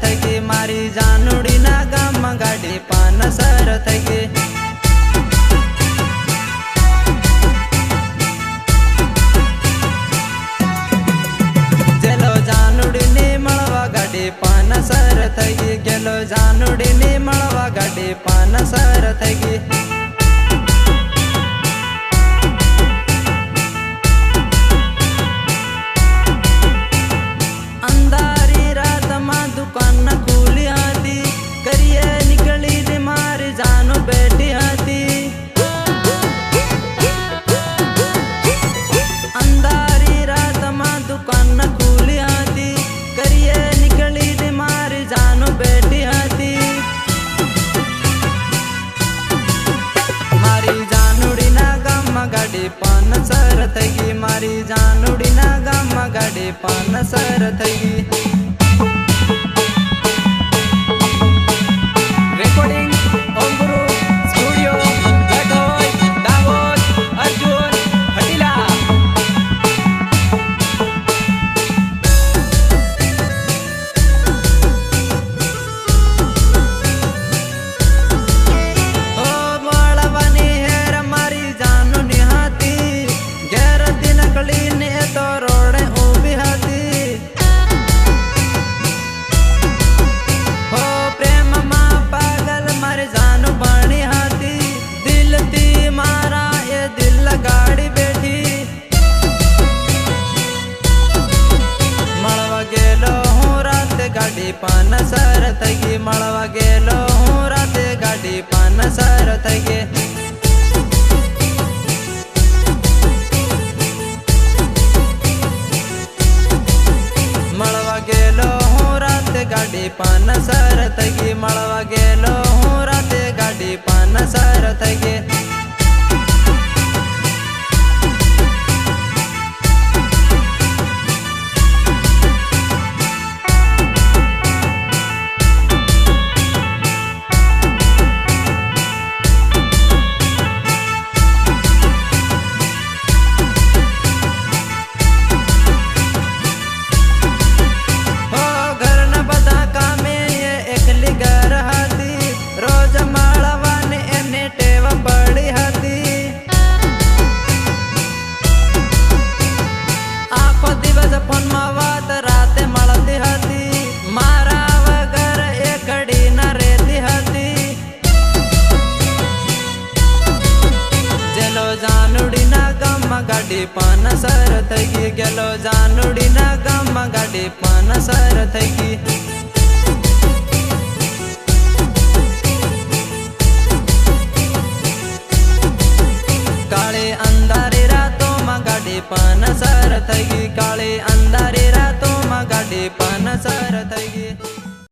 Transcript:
થઈ ગઈ મારી જાનુડીના ગામમાં ગાડી પાનસર થઈ ગઈ જેલો જાનુડીને મળવા ગાડી પાનસર થઈ ગઈ ગેલો જાનુડીને મળવા ગાડી પાનસર થઈ ગઈ પાનસર થઈ ગઈ મારી જાનુડીના ગામમાં ગાડી પાનસર થઈ ગઈ રેકોર્ડિંગ ઓમ ગુરુ સ્ટુડિયો ગઢોઈ દાહોદ અર્જુન હટીલા ગાડી પાનસર થઈ ગઈ મળવા ગેલો હું રાતે ગાડી પાનસર થઈ ગઈ મળવા ગેલો હું રાતે ગાડી પાનસર થઈ ગઈ મળવા ગેલો હું રાતે ગાડી પાનસર થઈ ગઈ જાનુડીના ગામમાં ગાડી પાનસર થઈ ગઈ ગેલો જાનુડીના ગામમાં ગાડી પાનસર થઈ ગઈ કાળી અંધારી રાતોમાં ગાડી પાનસર થઈ ગઈ કાળી અંધારી રાતોમાં ગાડી પાનસર થઈ ગઈ